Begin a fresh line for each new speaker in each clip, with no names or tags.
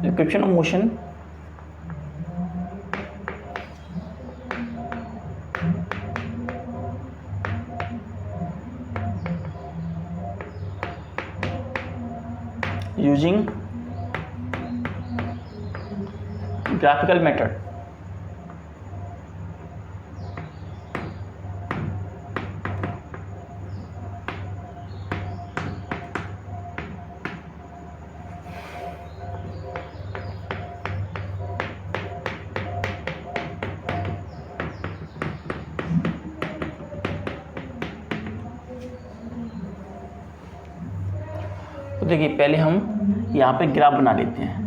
Equation of motion using graphical method. तो देखिए पहले हम यहाँ पे ग्राफ बना लेते हैं।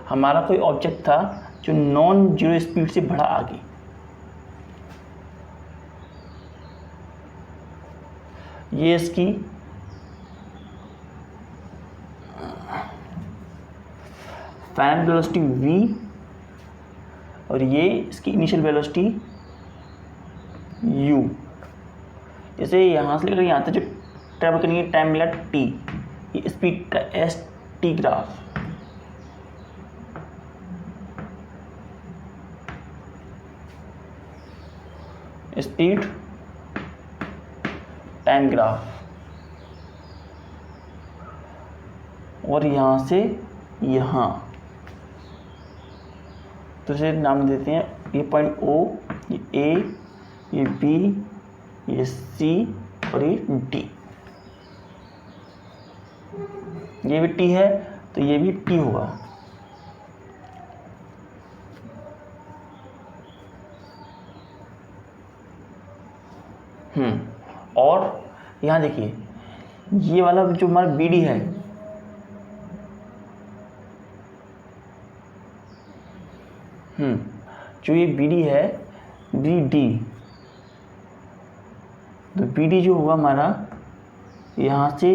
हमारा कोई ऑब्जेक्ट था जो नॉन जीरो स्पीड से बढ़ा आगे, ये इसकी फाइनल वेलोसिटी v और ये इसकी इनिशियल वेलोसिटी u। जैसे यहाँ से लेकर यहाँ तक जो ट्रैवल करेंगे टाइम मिला t, ये स्पीड का S T graph. Speed time graph, और यहाँ से यहाँ तो इसे नाम देते हैं, ये पॉइंट O, ये A, ये B, ये C और ये D। ये भी T है तो ये भी T होगा। और यहाँ देखिए ये वाला जो हमारा BD है, जो ये BD है BD, तो BD जो होगा हमारा, यहाँ से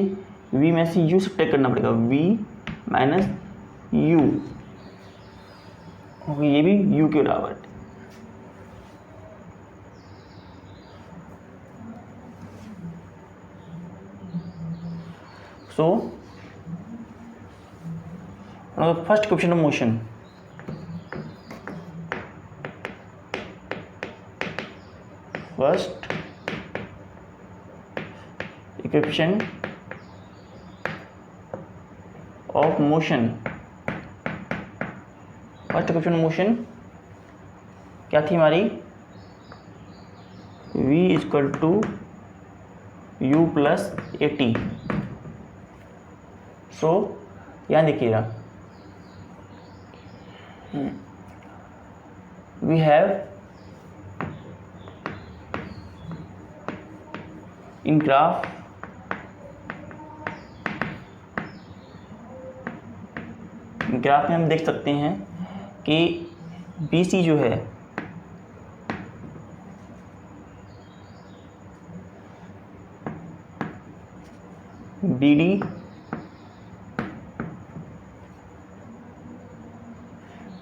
V में से U सब्ट्रैक्ट करना पड़ेगा, V माइनस U, ये भी U के बराबर। So first equation of motion, first equation of motion, first equation of motion क्या थी हमारी, v equal to u plus A t. So यहाँ देखिएगा, वी हैव इन ग्राफ में हम देख सकते हैं कि BC जो है BD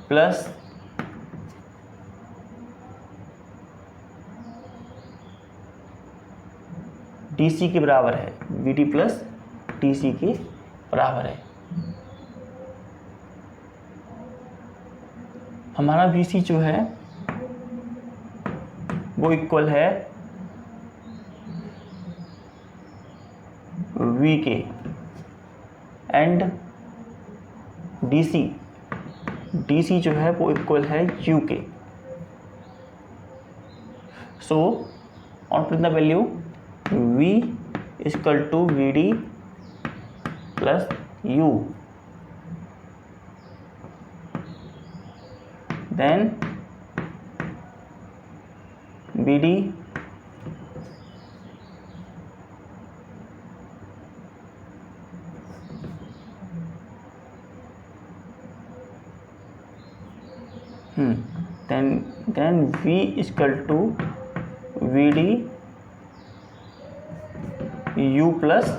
प्लस DC के बराबर है, BD प्लस DC के बराबर है। हमारा BC जो है वो इक्वल है V के, एंड DC जो है वो इक्वल है U के। So on put the value V equal to VD plus U, then BD then V equal to VD U plus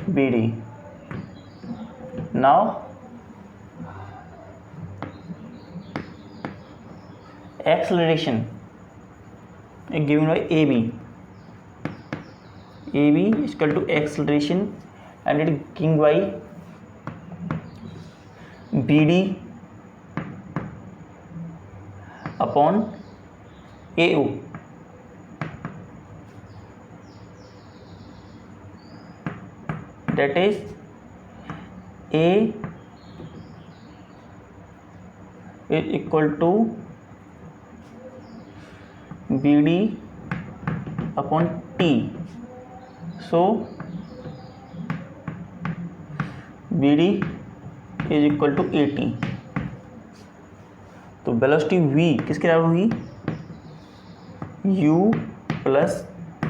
BD। now acceleration given by A B equal to acceleration and it given by B D upon A O. That is A is equal to BD upon T. So BD is equal to AT. तो velocity V किसके बराबर हुई? U plus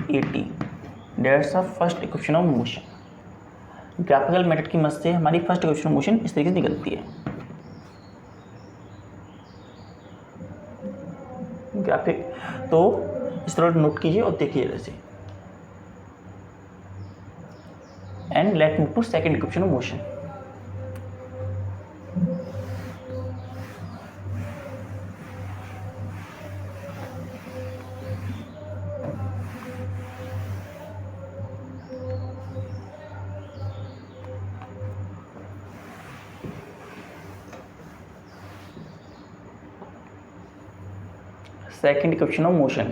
AT. That's the first equation of motion. Graphical method की मदद से हमारी first equation of motion इस तरीके से निकलती है। ग्राफिक तो इस तरह नोट कीजिए और देखिए जैसे। And let move to second equation of motion. Second equation of motion.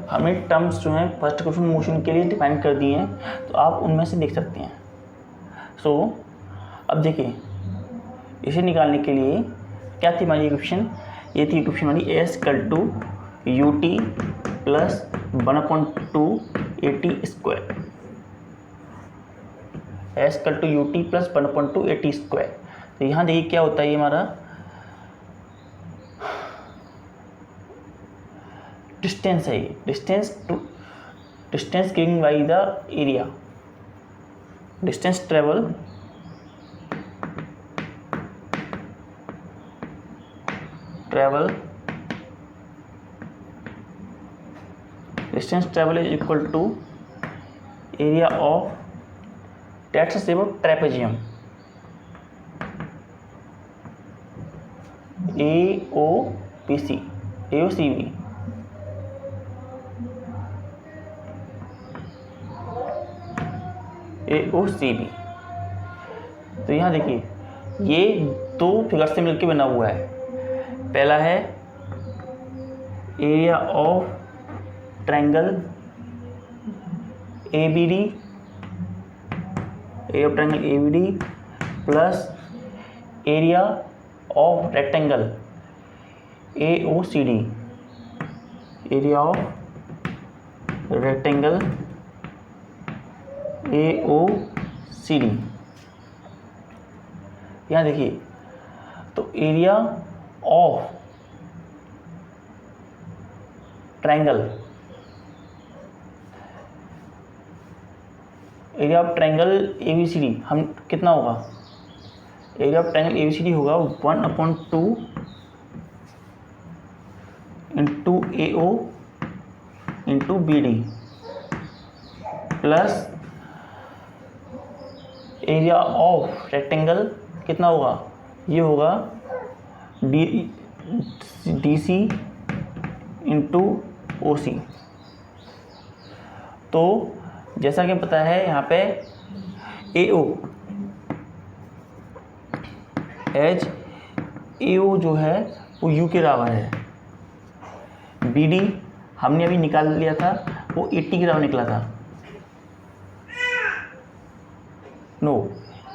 हमने टर्म्स जो हैं फर्स्ट इक्वेशन मोशन के लिए डिफाइन कर दिए हैं, तो आप उनमें से देख सकते हैं। सो अब देखिए, इसे निकालने के लिए क्या थी हमारी इक्वेशन? ये थी इक्वेशन हमारी S equal to U T plus 1/2 A T square. S equal to U T plus 1/2 A T square. तो यहाँ देखिए क्या होता है, ये हमारा डिस्टेंस है। ये distance given by the area, distance travel distance travel is equal to area of, let's say about trapezium, AOCB। तो यहाँ देखिए, ये दो फिगर से मिलकर बना हुआ है। पहला है area of triangle ABD, area of triangle ABD plus area of rectangle AOCD, area of rectangle AOCD। यहाँ देखिए, तो area of triangle, area of triangle ABCD हम कितना होगा? एरिया ऑफ ट्रायंगल ABCD होगा 1/2 into AO into BD plus area of rectangle कितना होगा? ये होगा DC इंटू OC। तो जैसा कि पता है यहाँ पे AO जो है वो U के बराबर है। BD हमने अभी निकाल लिया था, वो 80 के बराबर निकला था। नो,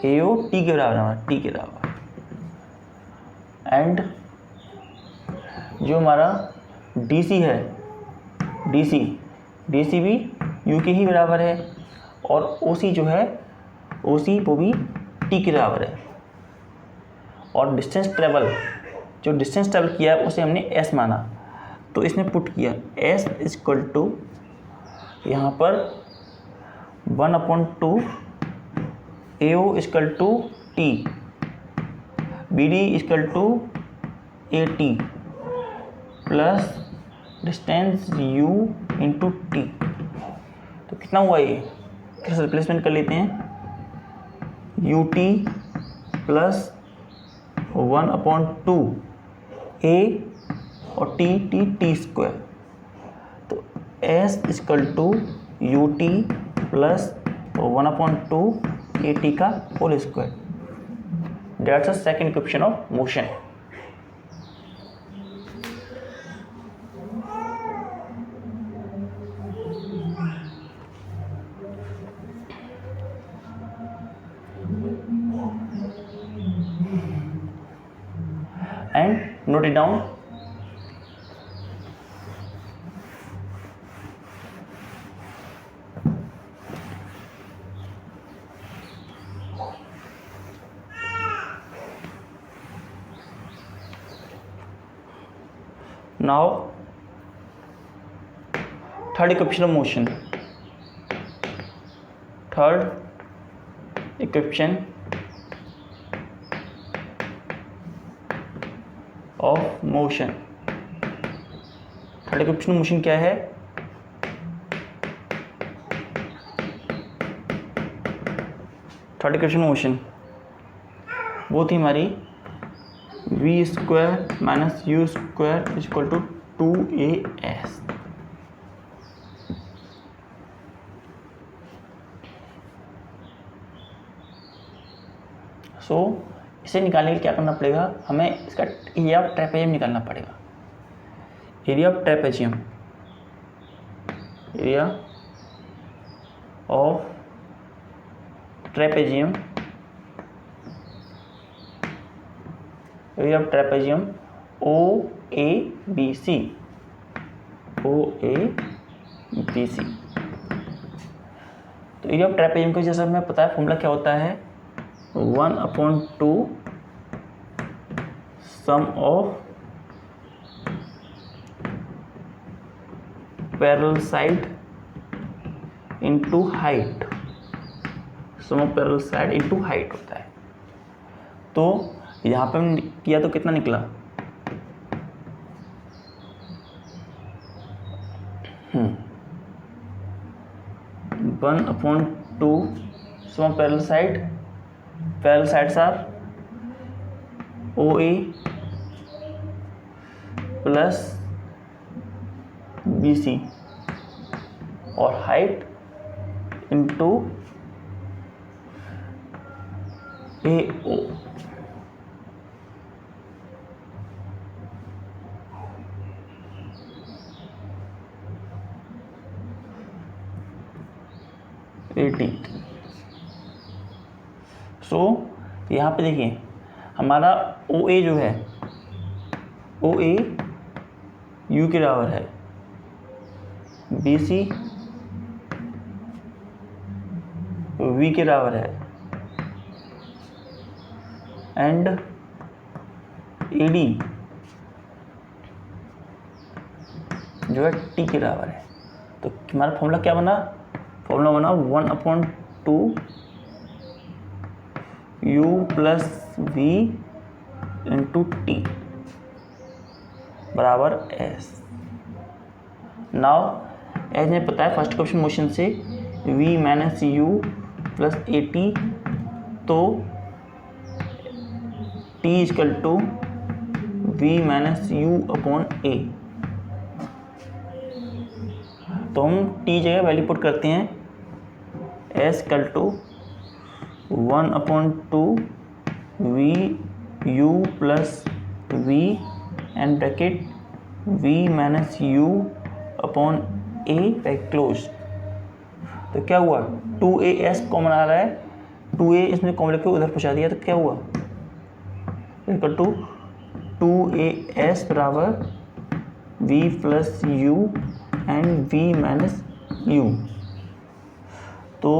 AO T के बराबर, T के बराबर। एंड जो हमारा DC है, DC भी U के ही बराबर है। और OC जो है, OC वो भी T के बराबर है। और डिस्टेंस ट्रेवल किया है उसे हमने S माना, तो इसमें पुट किया S इक्वल टू यहाँ पर 1/2 AO equal to T, BD equal to A T plus distance u into T. तो कितना हुआ ये, फिर से रिप्लेसमेंट कर लेते हैं, यू टी प्लस 1/2 a और टी स्क्वायर। तो s equal to U T plus 1/2 A T का whole square. That's a second equation of motion. And note it down. Now, third equation of motion. Third equation of motion. Third equation of motion क्या है? Third equation of motion वो थी हमारी V square minus U square equal to 2as। So इसे निकालने के लिए क्या करना पड़ेगा, हमें इसका एरिया ऑफ ट्रेपेजियम निकालना पड़ेगा। Area of trapezium, area of trapezium, area of trapezium OABC, OABC। तो एरिया ऑफ ट्रेपेजियम को जैसा हमें पता है फॉर्मूला क्या होता है, 1/2 sum of parallel side into height, sum of parallel side into height होता है। तो यहाँ पे हमने किया तो कितना निकला, 1/2 sum of parallel side, parallel sides are OA plus BC और हाइट इंटू AO। सो यहाँ पे देखिए हमारा OA जो है, OA U के बराबर है, BC V के बराबर है एंड AD जो है T के बराबर है। तो हमारा फॉर्मूला क्या बना, फॉर्मूला बना 1/2 U plus V into T बराबर S। नाउ एज हमें पता है फर्स्ट इक्वेशन मोशन से V माइनस यू प्लस ए टी, तो T equal to V minus U upon A. तो हम T जगह वैल्यू पुट करते हैं, S equal to 1/2 V U plus V and bracket V minus U upon A back close. तो क्या हुआ, 2as common आ रहा है, 2a इसमें कॉमन लेके उधर पहुँचा दिया, तो क्या हुआ इक्वल टू 2as बराबर V plus U and V minus U. तो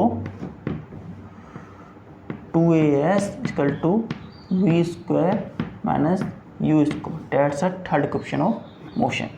2as equal to V square minus U square. That's a third equation of motion.